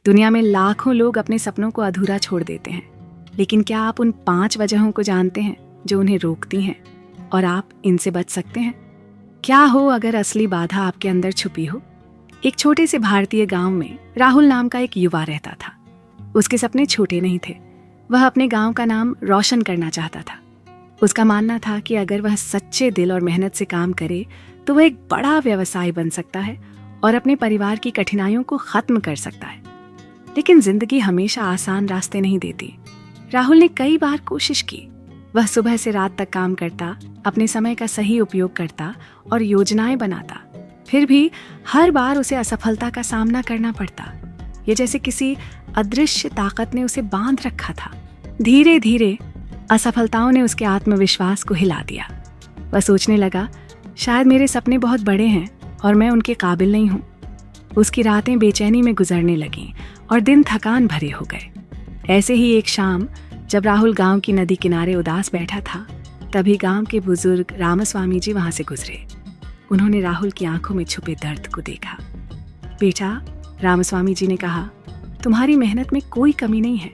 दुनिया में लाखों लोग अपने सपनों को अधूरा छोड़ देते हैं, लेकिन क्या आप उन 5 वजहों को जानते हैं जो उन्हें रोकती हैं और आप इनसे बच सकते हैं? क्या हो अगर असली बाधा आपके अंदर छुपी हो? एक छोटे से भारतीय गांव में राहुल नाम का एक युवा रहता था। उसके सपने छोटे नहीं थे। वह अपने गांव का नाम रोशन करना चाहता था। उसका मानना था कि अगर वह सच्चे दिल और मेहनत से काम करे तो वह एक बड़ा व्यवसाय बन सकता है और अपने परिवार की कठिनाइयों को खत्म कर सकता है। लेकिन जिंदगी हमेशा आसान रास्ते नहीं देती। राहुल ने कई बार कोशिश की। वह सुबह से रात तक काम करता, अपने समय का सही उपयोग करता और योजनाएं बनाता। फिर भी हर बार उसे असफलता का सामना करना पड़ता। ये जैसे किसी अदृश्य ताकत ने उसे बांध रखा था। धीरे धीरे असफलताओं ने उसके आत्मविश्वास को हिला दिया। वह सोचने लगा, शायद मेरे सपने बहुत बड़े हैं और मैं उनके काबिल नहीं हूँ। उसकी रातें बेचैनी में गुजरने लगीं और दिन थकान भरे हो गए। ऐसे ही एक शाम जब राहुल गांव की नदी किनारे उदास बैठा था, तभी गांव के बुजुर्ग रामस्वामी जी वहां से गुजरे। उन्होंने राहुल की आंखों में छुपे दर्द को देखा। बेटा, रामस्वामी जी ने कहा, तुम्हारी मेहनत में कोई कमी नहीं है,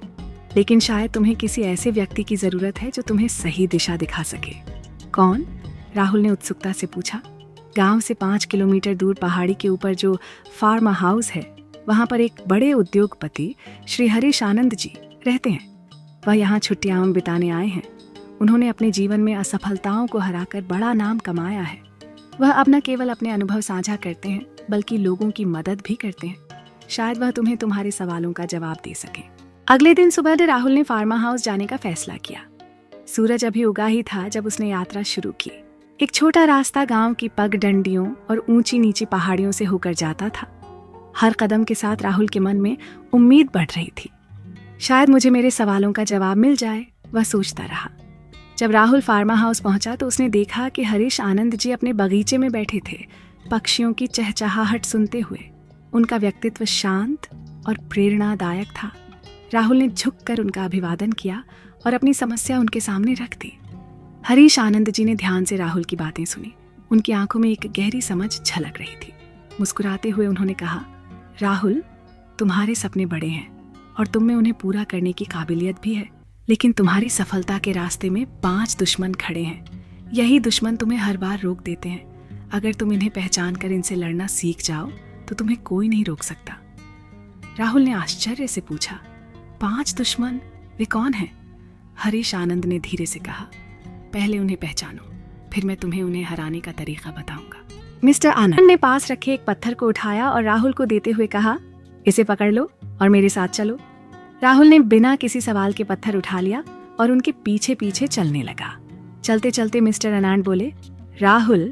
लेकिन शायद तुम्हें किसी ऐसे व्यक्ति की जरूरत है जो तुम्हें सही दिशा दिखा सके। कौन? राहुल ने उत्सुकता से पूछा। गांव से 5 किलोमीटर दूर पहाड़ी के ऊपर जो फार्म हाउस है, वहां पर एक बड़े उद्योगपति श्री हरीश आनंद जी रहते हैं। वह यहाँ छुट्टियां बिताने आए हैं। उन्होंने अपने जीवन में असफलताओं को हराकर बड़ा नाम कमाया है। वह अब न केवल अपने अनुभव साझा करते हैं, बल्कि लोगों की मदद भी करते हैं। शायद वह तुम्हें तुम्हारे सवालों का जवाब दे सके। अगले दिन सुबह राहुल ने फार्मा हाउस जाने का फैसला किया। सूरज अभी उगा ही था जब उसने यात्रा शुरू की। एक छोटा रास्ता गांव की पगडंडियों और ऊंची नीची पहाड़ियों से होकर जाता था। हर कदम के साथ राहुल के मन में उम्मीद बढ़ रही थी। शायद मुझे मेरे सवालों का जवाब मिल जाए, वह सोचता रहा। जब राहुल फार्मा हाउस पहुंचा तो उसने देखा कि हरीश आनंद जी अपने बगीचे में बैठे थे, पक्षियों की चहचहाहट सुनते हुए। उनका व्यक्तित्व शांत और प्रेरणादायक था। राहुल ने झुककर उनका अभिवादन किया और अपनी समस्या उनके सामने रख दी। हरीश आनंद जी ने ध्यान से राहुल की बातें सुनी। उनकी आंखों में एक गहरी समझ झलक रही थी। मुस्कुराते हुए उन्होंने कहा, राहुल, तुम्हारे सपने बड़े हैं और तुम में उन्हें पूरा करने की काबिलियत भी है, लेकिन तुम्हारी सफलता के रास्ते में 5 दुश्मन खड़े हैं। यही दुश्मन तुम्हें हर बार रोक देते हैं। अगर तुम इन्हें पहचान कर इनसे लड़ना सीख जाओ तो तुम्हें कोई नहीं रोक सकता। राहुल ने आश्चर्य से पूछा, 5 दुश्मन? वे कौन हैं? हरीश आनंद ने धीरे से कहा, पहले उन्हें पहचानो, फिर मैं तुम्हें उन्हें हराने का तरीका बताऊंगा। मिस्टर आनंद ने पास रखे एक पत्थर को उठाया और राहुल को देते हुए कहा, इसे पकड़ लो और मेरे साथ चलो। राहुल ने बिना किसी सवाल के पत्थर उठा लिया और उनके पीछे पीछे चलने लगा। चलते चलते मिस्टर आनंद बोले, राहुल,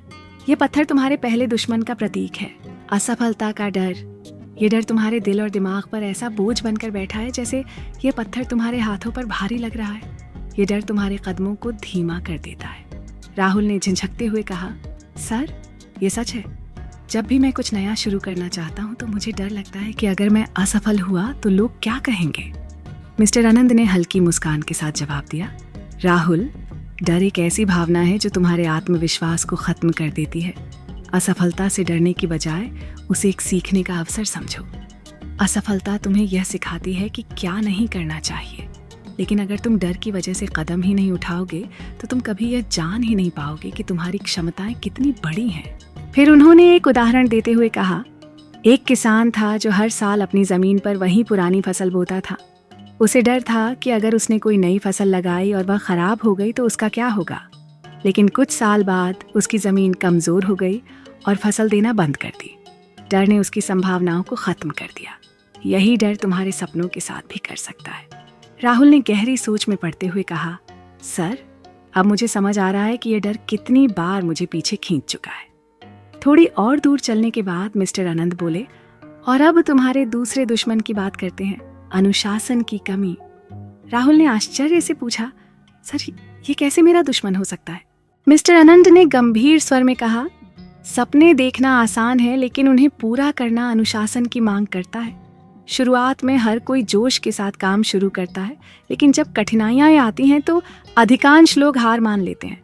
ये पत्थर तुम्हारे पहले दुश्मन का प्रतीक है, असफलता का डर। ये डर तुम्हारे दिल और दिमाग पर ऐसा बोझ बनकर बैठा है जैसे ये पत्थर तुम्हारे हाथों पर भारी लग रहा है। ये डर तुम्हारे कदमों को धीमा कर देता है। राहुल ने झिझकते हुए कहा, सर, ये सच है। जब भी मैं कुछ नया शुरू करना चाहता हूँ तो मुझे डर लगता है कि अगर मैं असफल हुआ तो लोग क्या कहेंगे। मिस्टर आनंद ने हल्की मुस्कान के साथ जवाब दिया, राहुल, डर एक ऐसी भावना है जो तुम्हारे आत्मविश्वास को खत्म कर देती है। असफलता से डरने की बजाय उसे एक सीखने का अवसर समझो। असफलता तुम्हें यह सिखाती है कि क्या नहीं करना चाहिए, लेकिन अगर तुम डर की वजह से कदम ही नहीं उठाओगे तो तुम कभी यह जान ही नहीं पाओगे कि तुम्हारी क्षमताएं कितनी बड़ी हैं। फिर उन्होंने एक उदाहरण देते हुए कहा, एक किसान था जो हर साल अपनी जमीन पर वही पुरानी फसल बोता था। उसे डर था कि अगर उसने कोई नई फसल लगाई और वह खराब हो गई तो उसका क्या होगा। लेकिन कुछ साल बाद उसकी जमीन कमजोर हो गई और फसल देना बंद कर दी। डर ने उसकी संभावनाओं को खत्म कर दिया। यही डर तुम्हारे सपनों के साथ भी कर सकता है। राहुल ने गहरी सोच में पड़ते हुए कहा, सर, अब मुझे समझ आ रहा है कि यह डर कितनी बार मुझे पीछे खींच चुका है। थोड़ी और दूर चलने के बाद मिस्टर आनंद बोले, और अब तुम्हारे दूसरे दुश्मन की बात करते हैं, अनुशासन की कमी। राहुल ने आश्चर्य से पूछा, सर, ये कैसे मेरा दुश्मन हो सकता है? मिस्टर आनंद ने गंभीर स्वर में कहा, सपने देखना आसान है, लेकिन उन्हें पूरा करना अनुशासन की मांग करता है। शुरुआत में हर कोई जोश के साथ काम शुरू करता है, लेकिन जब कठिनाइयां आती हैं तो अधिकांश लोग हार मान लेते हैं।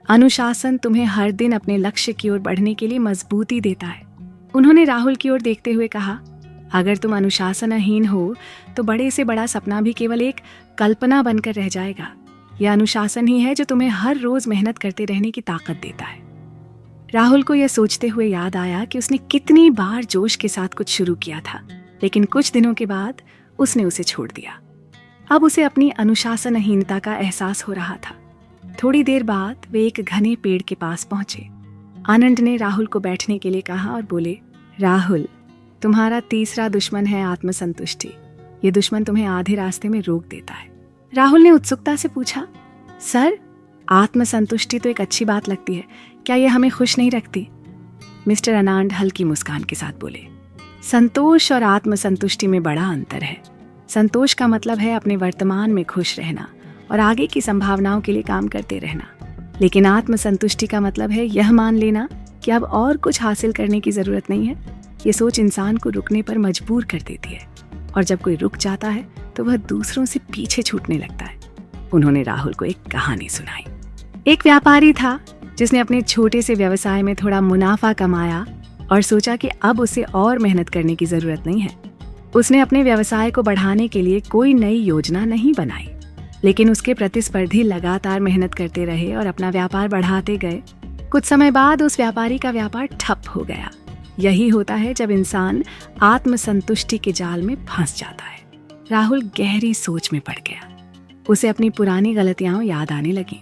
अनुशासन तुम्हें हर दिन अपने लक्ष्य की ओर बढ़ने के लिए मजबूती देता है। उन्होंने राहुल की ओर देखते हुए कहा, अगर तुम अनुशासनहीन हो तो बड़े से बड़ा सपना भी केवल एक कल्पना बनकर रह जाएगा। यह अनुशासन ही है जो तुम्हें हर रोज मेहनत करते रहने की ताकत देता है। राहुल को यह सोचते हुए याद आया कि उसने कितनी बार जोश के साथ कुछ शुरू किया था, लेकिन कुछ दिनों के बाद उसने उसे छोड़ दिया। अब उसे अपनी अनुशासनहीनता का एहसास हो रहा था। थोड़ी देर बाद वे एक घने पेड़ के पास पहुंचे। आनंद ने राहुल को बैठने के लिए कहा और बोले, राहुल, तुम्हारा तीसरा दुश्मन है आत्मसंतुष्टि। ये दुश्मन तुम्हें आधे रास्ते में रोक देता है। राहुल ने उत्सुकता से पूछा, सर, आत्मसंतुष्टि तो एक अच्छी बात लगती है, क्या यह हमें खुश नहीं रखती? मिस्टर अनांड हल्की मुस्कान के साथ बोले, संतोष और आत्मसंतुष्टि में बड़ा अंतर है। संतोष का मतलब है अपने वर्तमान में खुश रहना और आगे की संभावनाओं के लिए काम करते रहना, लेकिन आत्मसंतुष्टि का मतलब है यह मान लेना कि अब और कुछ हासिल करने की जरूरत नहीं है। ये सोच इंसान को रुकने पर मजबूर कर देती है, और जब कोई रुक जाता है तो वह दूसरों से पीछे छूटने लगता है। उन्होंने राहुल को एक कहानी सुनाई। एक व्यापारी था जिसने अपने छोटे से व्यवसाय में थोड़ा मुनाफा कमाया और सोचा कि अब उसे और मेहनत करने की जरूरत नहीं है। उसने अपने व्यवसाय को बढ़ाने के लिए कोई नई योजना नहीं बनाई, लेकिन उसके प्रतिस्पर्धी लगातार मेहनत करते रहे और अपना व्यापार बढ़ाते गए। कुछ समय बाद उस व्यापारी का व्यापार ठप हो गया। यही होता है जब इंसान आत्मसंतुष्टि के जाल में फंस जाता है। राहुल गहरी सोच में पड़ गया। उसे अपनी पुरानी गलतियां याद आने लगी।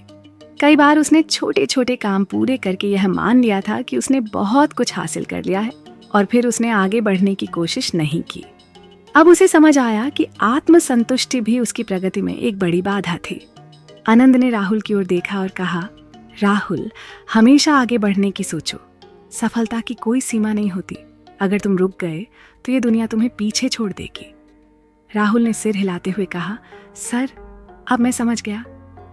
कई बार उसने छोटे छोटे काम पूरे करके यह मान लिया था कि उसने बहुत कुछ हासिल कर लिया है, और फिर उसने आगे बढ़ने की कोशिश नहीं की। अब उसे समझ आया कि आत्मसंतुष्टि भी उसकी प्रगति में एक बड़ी बाधा थी। आनंद ने राहुल की ओर देखा और कहा, राहुल, हमेशा आगे बढ़ने की सोचो। सफलता की कोई सीमा नहीं होती। अगर तुम रुक गए तो ये दुनिया तुम्हें पीछे छोड़ देगी। राहुल ने सिर हिलाते हुए कहा, सर, अब मैं समझ गया।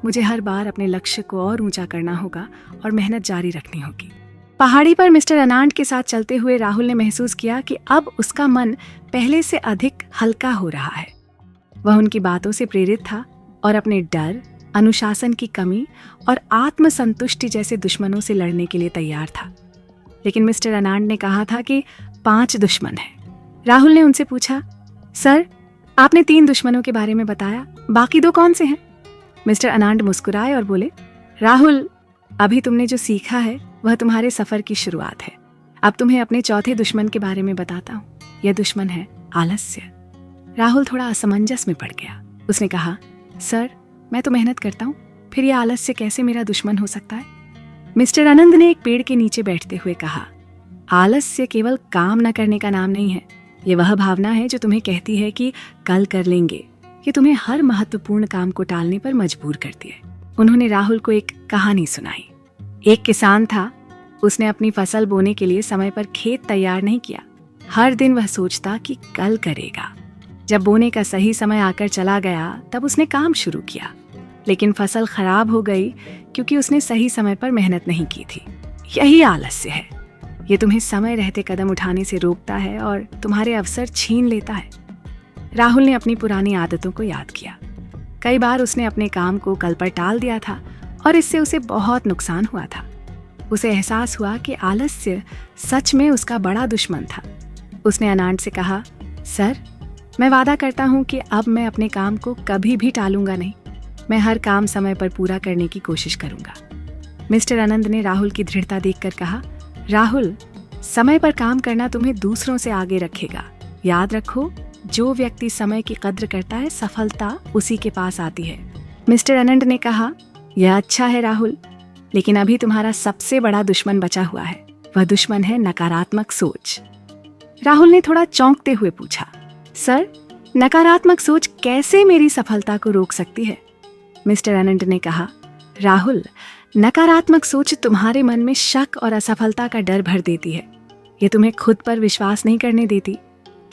मुझे हर बार अपने लक्ष्य को और ऊंचा करना होगा और मेहनत जारी रखनी होगी। पहाड़ी पर मिस्टर अनांड के साथ चलते हुए राहुल ने महसूस किया कि अब उसका मन पहले से अधिक हल्का हो रहा है। वह उनकी बातों से प्रेरित था और अपने डर, अनुशासन की कमी और आत्मसंतुष्टि जैसे दुश्मनों से लड़ने के लिए तैयार था। लेकिन मिस्टर अनांड ने कहा था कि 5 दुश्मन हैं। राहुल ने उनसे पूछा, सर, आपने 3 दुश्मनों के बारे में बताया, बाकी 2 कौन से हैं? मिस्टर अनांड मुस्कुराए और बोले, राहुल, अभी तुमने जो सीखा है वह तुम्हारे सफर की शुरुआत है। अब तुम्हें अपने चौथे दुश्मन के बारे में बताता हूँ। यह दुश्मन है आलस्य। राहुल थोड़ा असमंजस में पड़ गया। उसने कहा, सर, मैं तो मेहनत करता हूँ, फिर यह आलस्य कैसे मेरा दुश्मन हो सकता है? मिस्टर आनंद ने एक पेड़ के नीचे बैठते हुए कहा, आलस्य केवल काम न करने का नाम नहीं है। ये वह भावना है जो तुम्हें कहती है कि कल कर लेंगे। ये तुम्हें हर महत्वपूर्ण काम को टालने पर मजबूर करती है। उन्होंने राहुल को एक कहानी सुनाई। एक किसान था। उसने अपनी फसल बोने के लिए समय पर खेत तैयार नहीं किया। हर दिन वह सोचता कि कल करेगा। जब बोने का सही समय आकर चला गया तब उसने काम शुरू किया, लेकिन फसल खराब हो गई क्योंकि उसने सही समय पर मेहनत नहीं की थी। यही आलस्य है। ये तुम्हें समय रहते कदम उठाने से रोकता है और तुम्हारे अवसर छीन लेता है। राहुल ने अपनी पुरानी आदतों को याद किया। कई बार उसने अपने काम को कल पर टाल दिया था और इससे उसे बहुत नुकसान हुआ था। उसे एहसास हुआ कि आलस्य सच में उसका बड़ा दुश्मन था। उसने अनांड से कहा, सर, मैं वादा करता हूँ कि अब मैं अपने काम को कभी भी टालूंगा नहीं। मैं हर काम समय पर पूरा करने की कोशिश करूंगा। मिस्टर आनंद ने राहुल की दृढ़ता देखकर कहा, राहुल, समय पर काम करना तुम्हें दूसरों से आगे रखेगा। याद रखो, जो व्यक्ति समय की कद्र करता है, सफलता उसी के पास आती है। मिस्टर आनंद ने कहा, यह अच्छा है राहुल, लेकिन अभी तुम्हारा सबसे बड़ा दुश्मन बचा हुआ है। वह दुश्मन है नकारात्मक सोच। राहुल ने थोड़ा चौंकते हुए पूछा, सर, नकारात्मक सोच कैसे मेरी सफलता को रोक सकती है? मिस्टर आनंद ने कहा, राहुल, नकारात्मक सोच तुम्हारे मन में शक और असफलता का डर भर देती है। ये तुम्हें खुद पर विश्वास नहीं करने देती।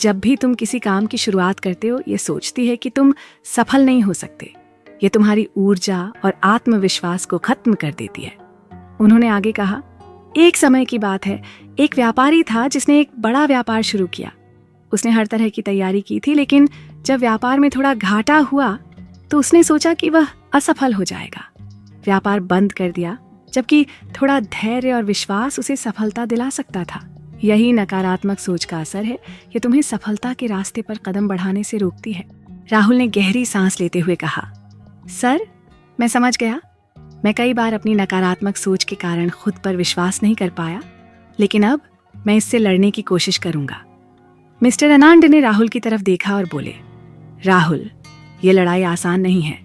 जब भी तुम किसी काम की शुरुआत करते हो, ये सोचती है कि तुम सफल नहीं हो सकते। ये तुम्हारी ऊर्जा और आत्मविश्वास को खत्म कर देती है। उन्होंने आगे कहा, एक समय की बात है, एक व्यापारी था जिसने एक बड़ा व्यापार शुरू किया। उसने हर तरह की तैयारी की थी, लेकिन जब व्यापार में थोड़ा घाटा हुआ तो उसने सोचा कि वह असफल हो जाएगा। व्यापार बंद कर दिया, जबकि थोड़ा धैर्य और विश्वास उसे सफलता दिला सकता था। यही नकारात्मक सोच का असर है। ये तुम्हें सफलता के रास्ते पर कदम बढ़ाने से रोकती है। राहुल ने गहरी सांस लेते हुए कहा, सर, मैं समझ गया। मैं कई बार अपनी नकारात्मक सोच के कारण खुद पर विश्वास नहीं कर पाया, लेकिन अब मैं इससे लड़ने की कोशिश करूंगा। मिस्टर अनांड ने राहुल की तरफ देखा और बोले, राहुल, ये लड़ाई आसान नहीं है।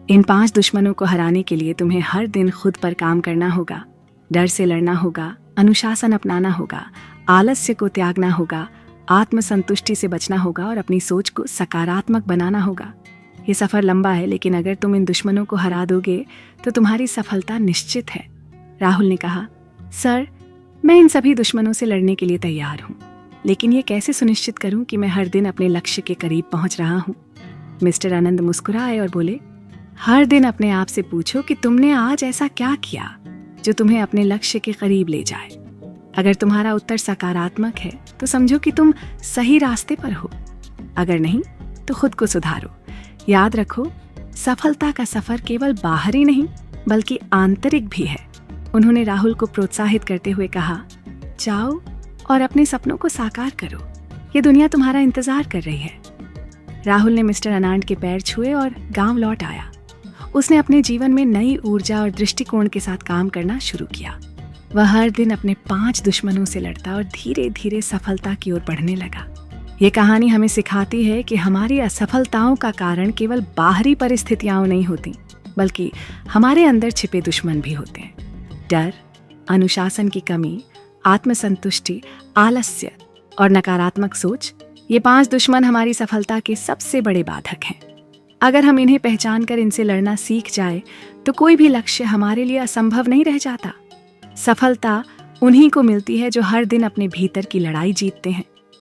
इन 5 दुश्मनों को हराने के लिए तुम्हें हर दिन खुद पर काम करना होगा, डर से लड़ना होगा, अनुशासन अपनाना होगा, आलस्य को त्यागना होगा, आत्मसंतुष्टि से बचना होगा और अपनी सोच को सकारात्मक बनाना होगा। ये सफर लंबा है, लेकिन अगर तुम इन दुश्मनों को हरा दोगे तो तुम्हारी सफलता निश्चित है। राहुल ने कहा, सर, मैं इन सभी दुश्मनों से लड़ने के लिए तैयार हूँ, लेकिन ये कैसे सुनिश्चित करूं कि मैं हर दिन अपने लक्ष्य के करीब पहुंच रहा हूं? मिस्टर आनंद मुस्कुराए और बोले, हर दिन अपने आप से पूछो कि तुमने आज ऐसा क्या किया जो तुम्हें अपने लक्ष्य के करीब ले जाए। अगर तुम्हारा उत्तर सकारात्मक है तो समझो कि तुम सही रास्ते पर हो, अगर नहीं तो खुद को सुधारो। याद रखो, सफलता का सफर केवल बाहरी नहीं बल्कि आंतरिक भी है। उन्होंने राहुल को प्रोत्साहित करते हुए कहा, जाओ और अपने सपनों को साकार करो, ये दुनिया तुम्हारा इंतजार कर रही है। राहुल ने मिस्टर अनांड के पैर छुए और गांव लौट आया। उसने अपने जीवन में नई ऊर्जा और दृष्टिकोण के साथ काम करना शुरू किया। वह हर दिन अपने 5 दुश्मनों से लड़ता और धीरे धीरे सफलता की ओर बढ़ने लगा। ये कहानी हमें सिखाती है कि हमारी असफलताओं का कारण केवल बाहरी परिस्थितियां नहीं होती, बल्कि हमारे अंदर छिपे दुश्मन भी होते हैं। डर, अनुशासन की कमी, आत्मसंतुष्टि, आलस्य और नकारात्मक सोच, ये 5 दुश्मन हमारी सफलता के सबसे बड़े बाधक हैं। अगर हम इन्हें पहचान कर इनसे लड़ना सीख जाए तो कोई भी लक्ष्य हमारे लिए असंभव नहीं रह जाता। सफलता उन्हीं को मिलती है जो हर दिन अपने भीतर की लड़ाई जीतते हैं।